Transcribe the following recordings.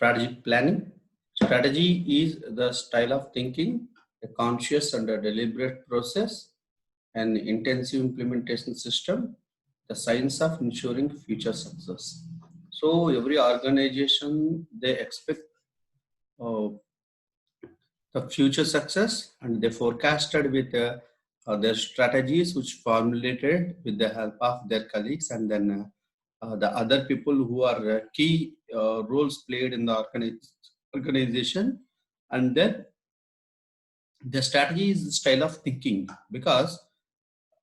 Strategic planning. Strategy is the style of thinking, a conscious and a deliberate process, an intensive implementation system, the science of ensuring future success. So every organization, they expect uh, the future success, and they forecasted with their strategies which formulated with the help of their colleagues, and then the other people who are key roles played in the organization. And then the strategy is the style of thinking, because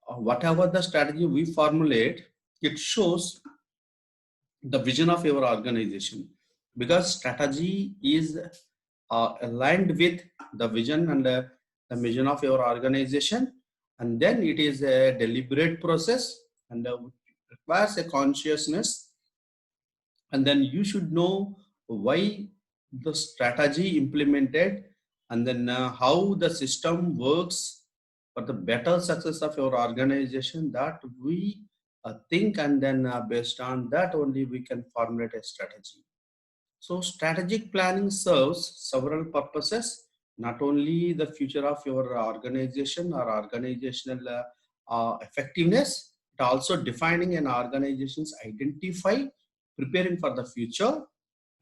whatever the strategy we formulate, it shows the vision of your organization, because strategy is aligned with the vision and the mission of your organization. And then it is a deliberate process, and requires a consciousness. And then you should know why the strategy implemented, and then how the system works for the better success of your organization, that we think, and then based on that only we can formulate a strategy. So strategic planning serves several purposes, not only the future of your organization or organizational effectiveness, but also defining an organization's identify, preparing for the future,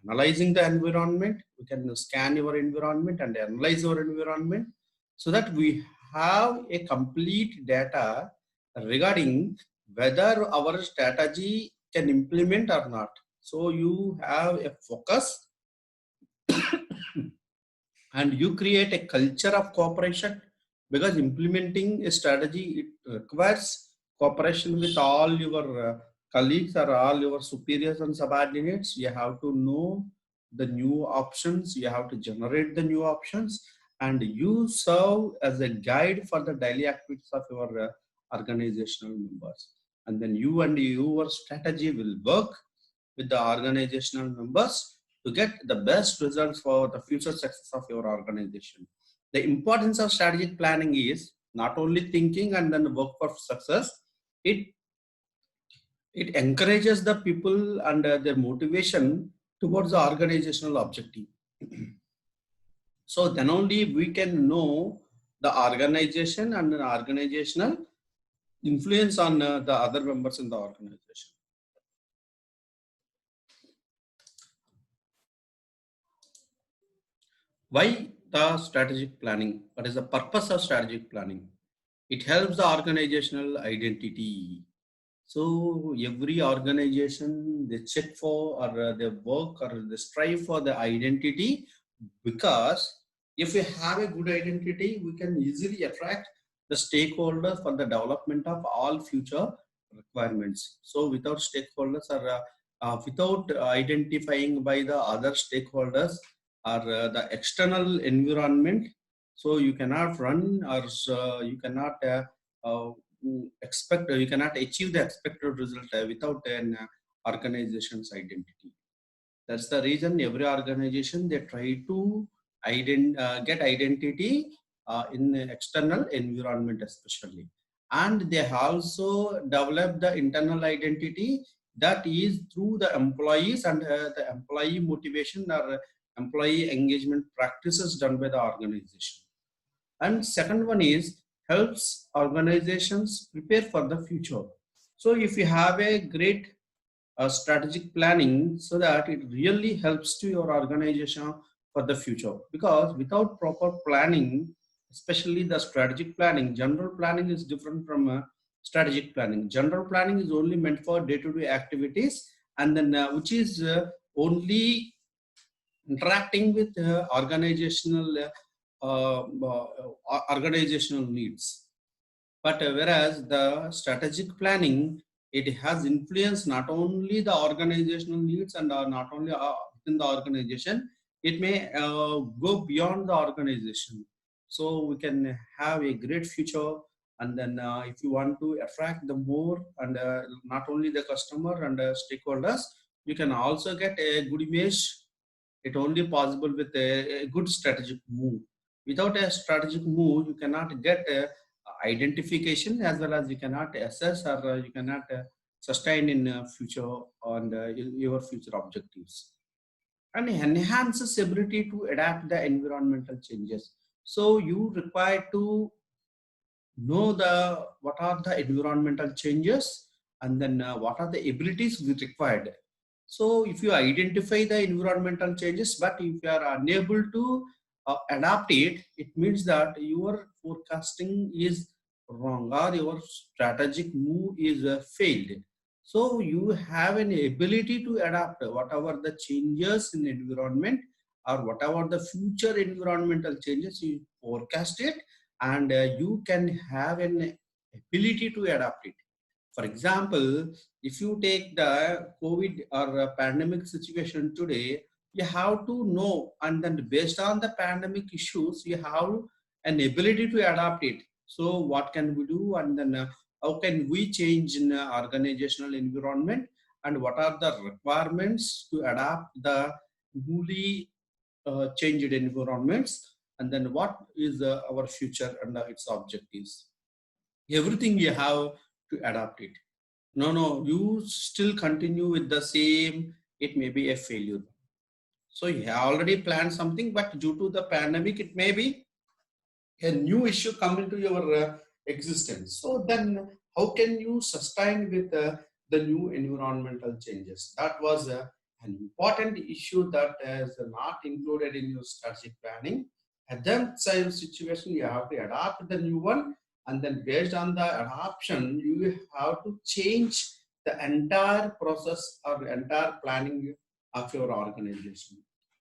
analyzing the environment. We can scan your environment and analyze your environment, so that we have a complete data regarding whether our strategy can implement or not. So you have a focus, and you create a culture of cooperation, because implementing a strategy, it requires cooperation with all your colleagues or all your superiors and subordinates. You have to know the new options, you have to generate the new options, and you serve as a guide for the daily activities of your organizational members. And then you and your strategy will work with the organizational members to get the best results for the future success of your organization. The importance of strategic planning is not only thinking and then work for success, it it encourages the people and their motivation towards the organizational objective. So then only we can know the organization and the organizational influence on the other members in the organization. Why the strategic planning? What is the purpose of strategic planning? It helps the organizational identity. So every organization, they check for, or they work, or they strive for the identity, because if we have a good identity, we can easily attract the stakeholders for the development of all future requirements. So without stakeholders, or without identifying by the other stakeholders, or the external environment, so you cannot run, or you cannot uh, you cannot achieve the expected result without an organization's identity. That's the reason every organization, they try to get identity in the external environment especially. And they also develop the internal identity, that is through the employees and the employee motivation or employee engagement practices done by the organization. And second one is helps organizations prepare for the future. So if you have a great strategic planning, so that it really helps to your organization for the future, because without proper planning, especially the strategic planning, general planning is different from strategic planning. General planning is only meant for day-to-day activities, and then which is only interacting with organizational needs. But whereas the strategic planning, it has influence not only the organizational needs, and not only within the organization, it may go beyond the organization. So we can have a great future. And then if you want to attract the more, and not only the customer and stakeholders, you can also get a good image. It only possible with a good strategic move. Without a strategic move, you cannot get a identification, as well as you cannot assess, or you cannot sustain in future on your future objectives. and enhances ability to adapt the environmental changes. So you require to know the what are the environmental changes, and then what are the abilities we required. So if you identify the environmental changes, but if you are unable to adapt it, it means that your forecasting is wrong or your strategic move is failed. So you have an ability to adapt whatever the changes in environment or whatever the future environmental changes, you forecast it, and you can have an ability to adapt it. For example, if you take the COVID or pandemic situation today, you have to know, and then based on the pandemic issues, you have an ability to adapt it. So what can we do, and then how can we change in organizational environment, and what are the requirements to adapt the newly changed environments, and then what is our future and its objectives. Everything you have to adapt it. No, you still continue with the same, it may be a failure. So you have already planned something, but due to the pandemic, it may be a new issue come into your existence. So then how can you sustain with the new environmental changes? That was an important issue that is not included in your strategic planning. At that same situation, you have to adapt the new one, and then based on the adoption, you have to change the entire process or entire planning of your organization,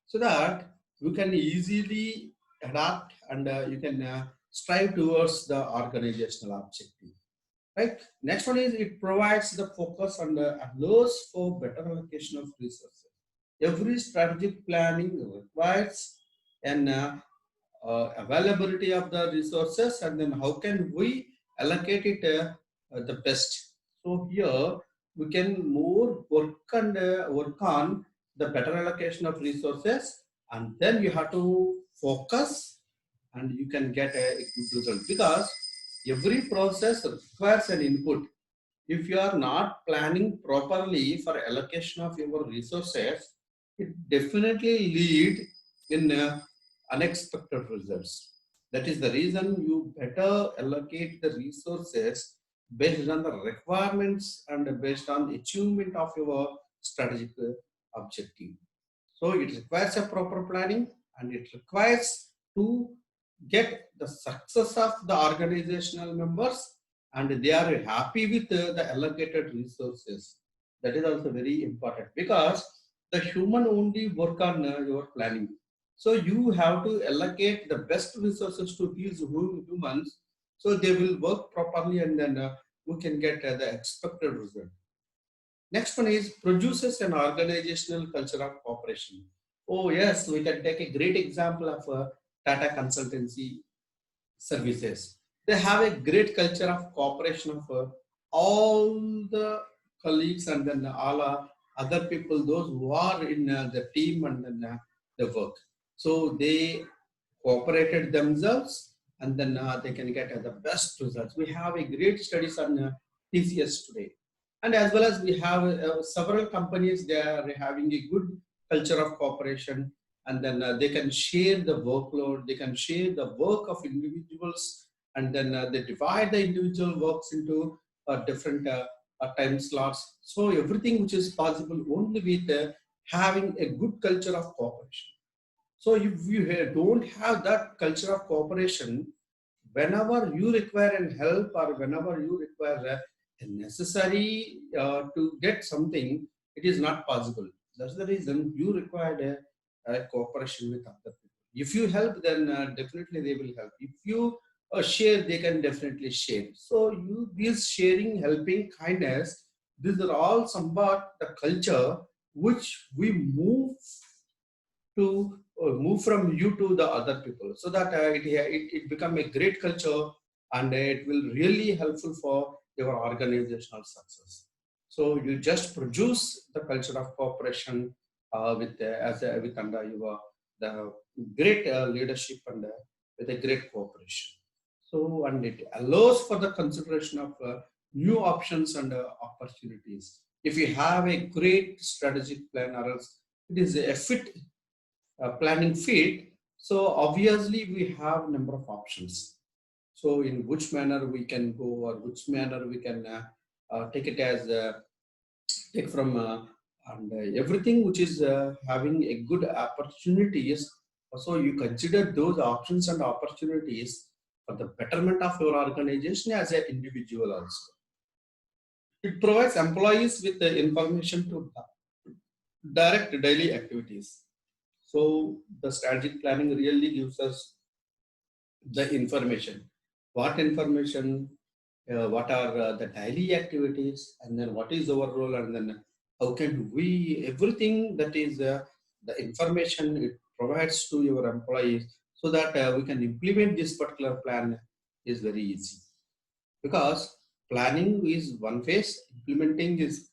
so that you can easily adapt, and you can strive towards the organizational objective. Right. Next one is it provides the focus and allows for better allocation of resources. Every strategic planning requires an availability of the resources, and then how can we allocate it the best. So here we can more work and work on the better allocation of resources, and then you have to focus, and you can get a good result, because every process requires an input. If you are not planning properly for allocation of your resources, it definitely lead in unexpected results. That is the reason you better allocate the resources based on the requirements and based on the achievement of your strategic objective. So it requires a proper planning, and it requires to get the success of the organizational members, and they are happy with the allocated resources. That is also very important, because the human only work on your planning. So you have to allocate the best resources to these humans, so they will work properly, and then we can get the expected result. Next one is produces an organizational culture of cooperation. Oh yes, we can take a great example of Tata Consultancy Services. They have a great culture of cooperation of all the colleagues, and then all other people, those who are in the team, and then the work. So they cooperated themselves, and then they can get the best results. We have a great studies on TCS today, and as well as we have several companies, they are having a good culture of cooperation, and then they can share the workload, they can share the work of individuals, and then they divide the individual works into different time slots. So everything which is possible only with having a good culture of cooperation. So if you don't have that culture of cooperation, whenever you require an help, or whenever you require a necessary to get something, it is not possible. That's the reason you require a cooperation with other people. If you help, then definitely they will help. If you share, they can definitely share. So you this sharing, helping, kindness, these are all somewhat the culture which we move from you to the other people, so that it become a great culture, and it will really helpful for your organizational success. So you just produce the culture of cooperation with with under your the great leadership, and with a great cooperation. So, and it allows for the consideration of new options and opportunities. If you have a great strategic plan, or else it is a fit planning fit. So obviously we have number of options. So in which manner we can go, or which manner we can take it as take from and everything which is having a good opportunities. So you consider those options and opportunities for the betterment of your organization as an individual also. It provides employees with the information to direct daily activities. So the strategic planning really gives us the information. What information, what are the daily activities, and then what is our role, and then how can we, everything that is the information it provides to your employees, so that we can implement this particular plan is very easy. Because planning is one phase, implementing is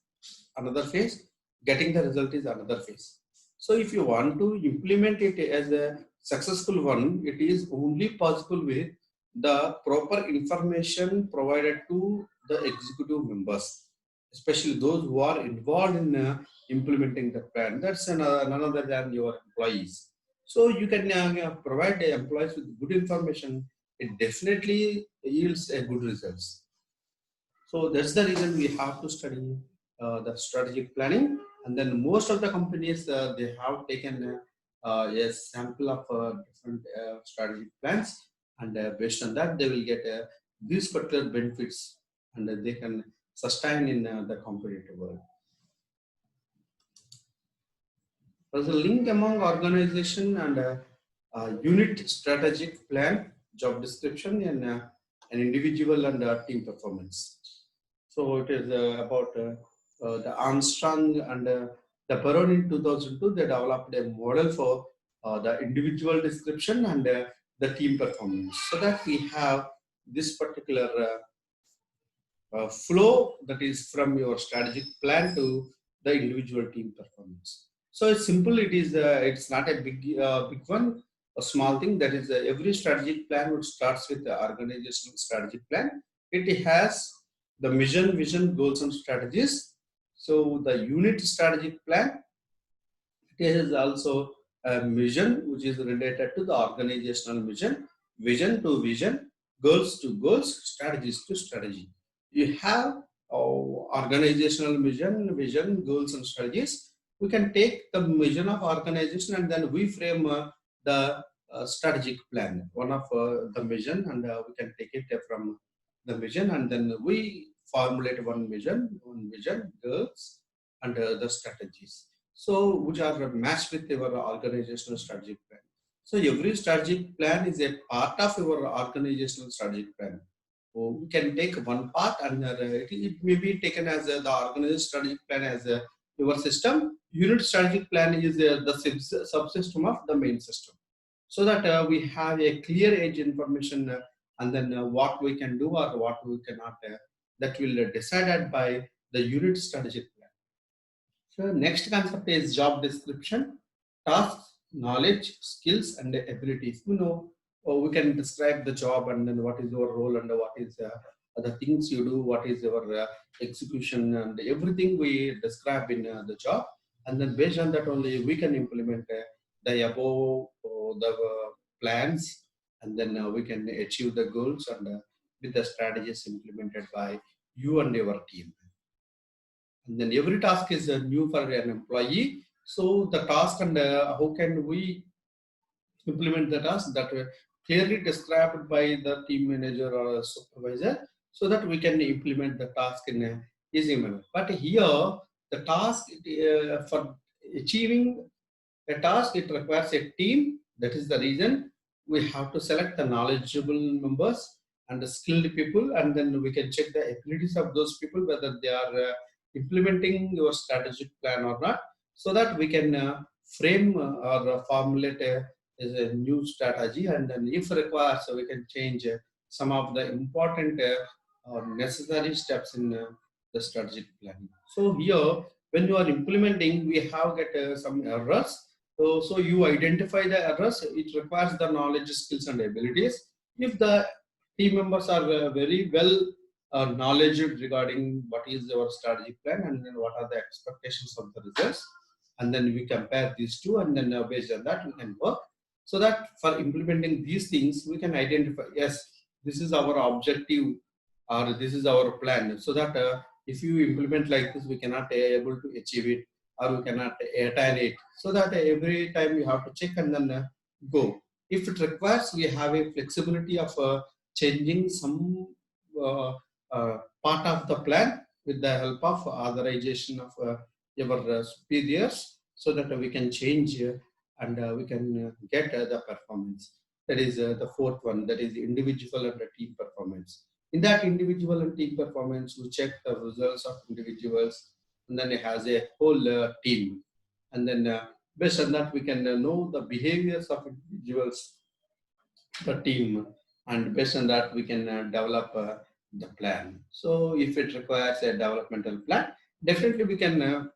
another phase, getting the result is another phase. So if you want to implement it as a successful one, it is only possible with the proper information provided to the executive members, especially those who are involved in implementing the plan. That's none other than your employees. So you can provide the employees with good information. It definitely yields a good results. So that's the reason we have to study the strategic planning. And then most of the companies, they have taken a sample of different strategic plans, and based on that, they will get these particular benefits, and they can sustain in the competitive world. There's a link among organization and unit strategic plan, job description, and an individual and team performance. So it is about the Armstrong and the Perron in 2002. They developed a model for the individual description and the team performance, so that we have this particular flow that is from your strategic plan to the individual team performance. So it's simple. It's not a big one, a small thing. That is every strategic plan which starts with the organizational strategic plan. It has the mission, vision, goals, and strategies. So the unit strategic plan, it is also a mission which is related to the organizational mission, vision to vision, goals to goals, strategies to strategy. You have organizational mission, vision, goals, and strategies. We can take the vision of organization and then we frame the strategic plan, one of the vision, and we can take it from the vision, and then we formulate one vision, goals, and the strategies. So which are matched with your organizational strategic plan. So every strategic plan is a part of your organizational strategic plan. So we can take one part, and it may be taken as the organizational strategic plan as your system. Unit strategic plan is the subsystem of the main system, so that we have a clear edge information, and then what we can do or what we cannot, that will decided by the unit strategic plan. So next concept is job description, tasks, knowledge, skills, and abilities. We can describe the job, and then what is your role, and what is the things you do, what is your execution, and everything we describe in the job. And then based on that only we can implement the above the plans, and then we can achieve the goals, and with the strategies implemented by you and your team. And then every task is new for an employee. So the task, and how can we implement the task, that were clearly described by the team manager or a supervisor, so that we can implement the task in a easy manner. But here, the task for achieving a task, it requires a team. That is the reason we have to select the knowledgeable members and the skilled people, and then we can check the abilities of those people, whether they are implementing your strategic plan or not, so that we can frame or formulate a new strategy, and then if required, so we can change some of the important or necessary steps in the strategic planning. So here, when you are implementing, we have get some errors. So you identify the errors. It requires the knowledge, skills, and abilities. If the team members are very well knowledge regarding what is our strategic plan, and then what are the expectations of the results, and then we compare these two, and then based on that we can work. So that for implementing these things, we can identify, yes, this is our objective or this is our plan. So that if you implement like this, we cannot able to achieve it or we cannot attain it. So that every time you have to check and then go. If it requires, we have a flexibility of changing some part of the plan with the help of authorization of your superiors, so that we can change and we can get the performance. That is the fourth one, that is individual and the team performance. In that individual and team performance, we check the results of individuals, and then it has a whole team. And then based on that, we can know the behaviors of individuals, the team, and based on that, we can develop the plan. So if it requires a developmental plan, definitely we can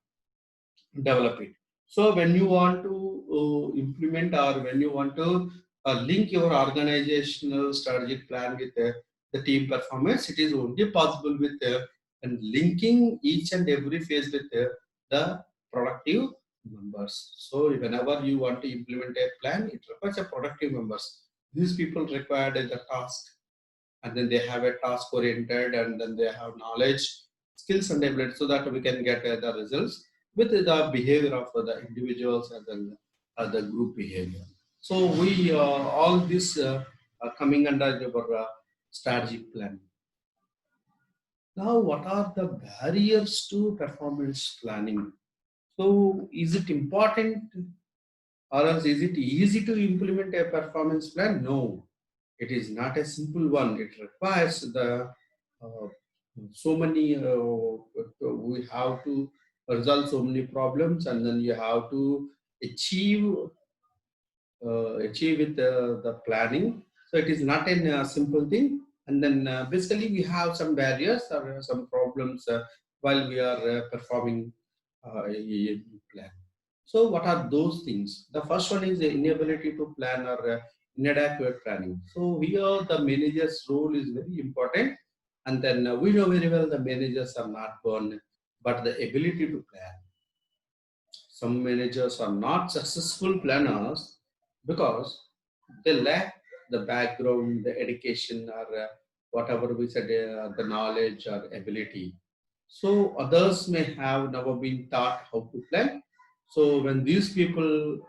develop it. So when you want to implement or when you want to link your organizational strategic plan with the team performance, it is only possible with and linking each and every phase with the productive members. So whenever you want to implement a plan, it requires a productive members. These people required the task, and then they have a task oriented, and then they have knowledge, skills and ability, so that we can get the results with the behavior of the individuals and then the group behavior. So we all this are coming under our strategic plan. Now, what are the barriers to performance planning? So is it important, or else is it easy to implement a performance plan? No, it is not a simple one. It requires the uh, so many. We have to resolve so many problems, and then you have to achieve achieve with the planning. So it is not a simple thing. And then basically we have some barriers or some problems while we are performing a plan. So what are those things? The first one is the inability to plan or inadequate planning. So here the manager's role is very important. And then we know very well the managers are not born, but the ability to plan. Some managers are not successful planners because they lack the background, the education, or whatever we said, the knowledge or ability. So others may have never been taught how to plan. So when these people,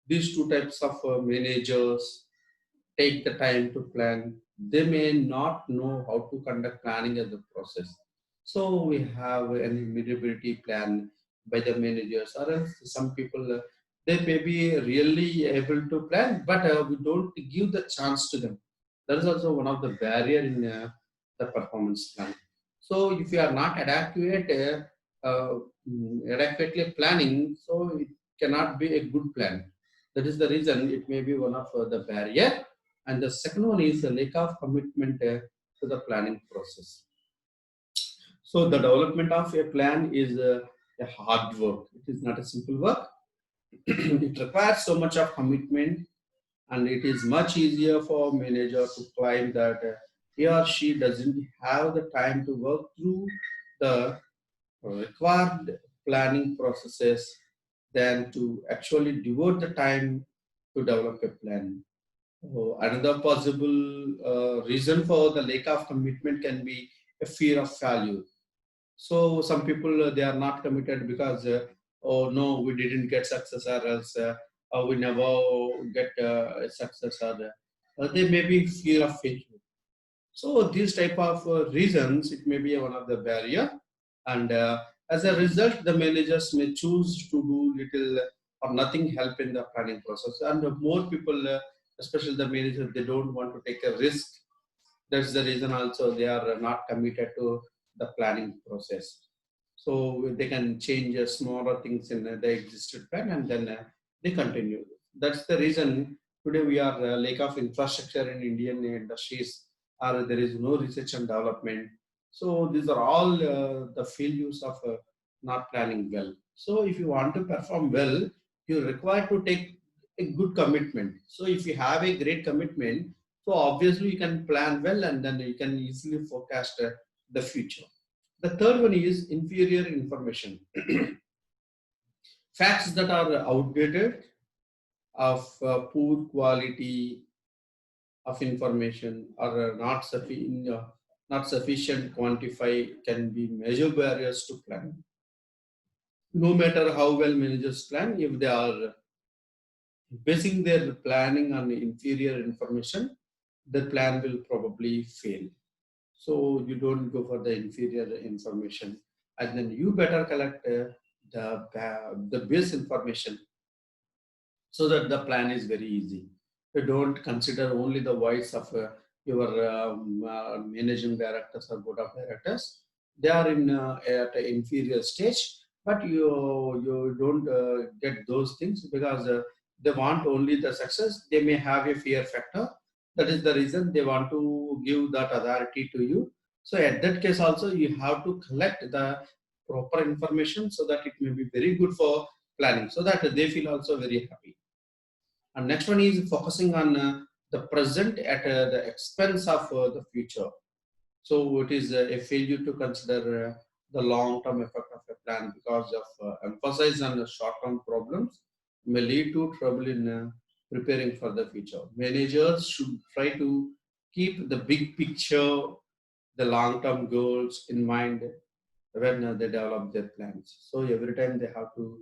these two types of managers take the time to plan, they may not know how to conduct planning as a process. So we have an immutability plan by the managers, or else some people they may be really able to plan, but we don't give the chance to them. That is also one of the barrier in the performance plan. So if you are not adequately planning, so it cannot be a good plan. That is the reason it may be one of the barrier. And the second one is the lack of commitment to the planning process. So the development of a plan is a hard work. It is not a simple work. It requires so much of commitment, and it is much easier for manager to claim that he or she doesn't have the time to work through the required planning processes than to actually devote the time to develop a plan. Another possible reason for the lack of commitment can be a fear of failure. So some people they are not committed because oh no, we didn't get success, or else we never get success, or they may be fear of failure. So these type of reasons, it may be one of the barrier, and as a result, the managers may choose to do little or nothing help in the planning process. And more people, especially the managers, they don't want to take a risk. That's the reason also they are not committed to the planning process. So they can change smaller things in the existed plan, and then they continue. That's the reason today we are lack of infrastructure in Indian industries, or there is no research and development. So these are all the failures of not planning well. So if you want to perform well, you require to take a good commitment. So if you have a great commitment, so obviously you can plan well, and then you can easily forecast the future. The third one is inferior information. facts that are outdated, of poor quality of information, or not sufficient quantify can be major barriers to planning. No matter how well managers plan, if they are basing their planning on inferior information, the plan will probably fail. So you don't go for the inferior information, and then you better collect the base information so that the plan is very easy. You don't consider only the voice of your managing directors or board of directors. They are in at an inferior stage, but you don't get those things because they want only the success. They may have a fear factor. That is the reason they want to give that authority to you. So at that case also you have to collect the proper information so that it may be very good for planning, so that they feel also very happy. And next one is focusing on the present at the expense of the future. So it is a failure to consider the long-term effect of a plan because of emphasis on the short-term problems may lead to trouble in preparing for the future. Managers should try to keep the big picture, the long-term goals in mind when they develop their plans. So every time they have to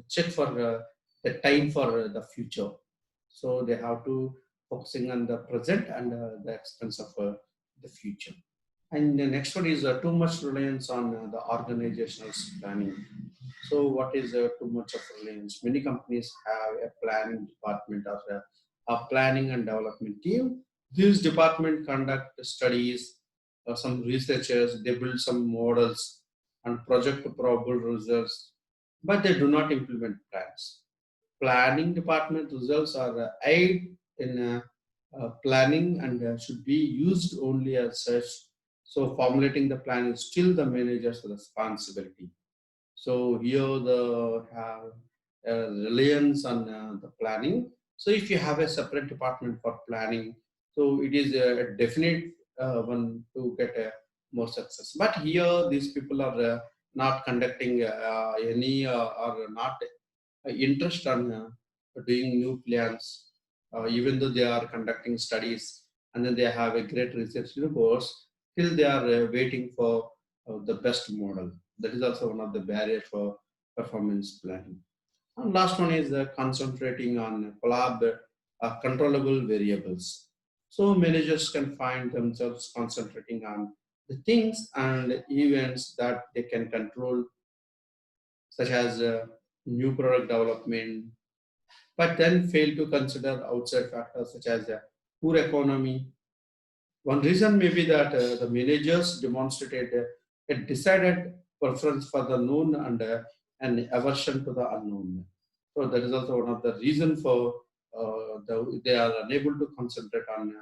check for the time for the future. So they have to focusing on the present and the expense of the future. And the next one is too much reliance on the organizational planning. So what is too much of reliance? Many companies have a planning department or a planning and development team. This department conduct studies, some researchers, they build some models and project probable results, but they do not implement plans. Planning department results are aid in planning and should be used only as such. So formulating the plan is still the manager's responsibility. So here the reliance on the planning. So if you have a separate department for planning, so it is a definite one to get a more success. But here these people are not conducting any or not interest on doing new plans, even though they are conducting studies and then they have a great research reports, till they are waiting for the best model. That is also one of the barriers for performance planning. And last one is concentrating on controllable variables. So managers can find themselves concentrating on the things and events that they can control, such as new product development, but then fail to consider outside factors such as poor economy. One reason may be that the managers demonstrated a decided preference for the known and an aversion to the unknown. So that is also one of the reasons for they are unable to concentrate on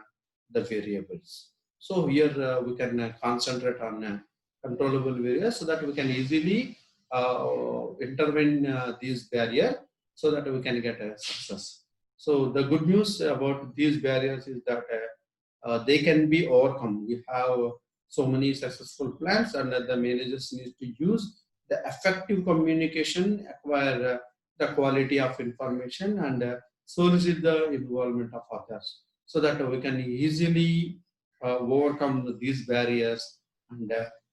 the variables. So here we can concentrate on controllable variables so that we can easily intervene these barriers so that we can get a success. So the good news about these barriers is that they can be overcome. We have so many successful plans, and the managers need to use the effective communication, acquire the quality of information, and solicit the involvement of others, so that we can easily overcome these barriers and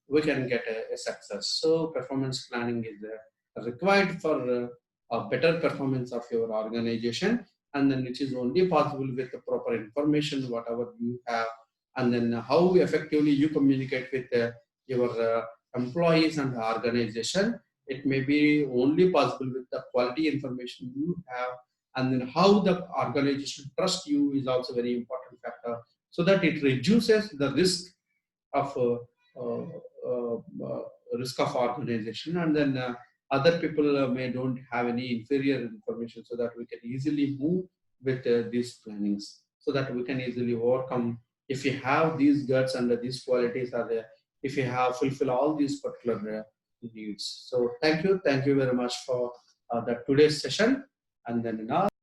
we can get a success. So performance planning is required for a better performance of your organization, and then it is only possible with the proper information whatever you have, and then how effectively you communicate with your employees and the organization. It may be only possible with the quality information you have, and then how the organization trust you is also very important factor, so that it reduces the risk of uh, uh, uh, risk of organization, and then other people may don't have any inferior information, so that we can easily move with these plannings, so that we can easily overcome. If you have these guts and these qualities are there, if you have fulfill all these particular needs. So thank you very much for the today's session, and then now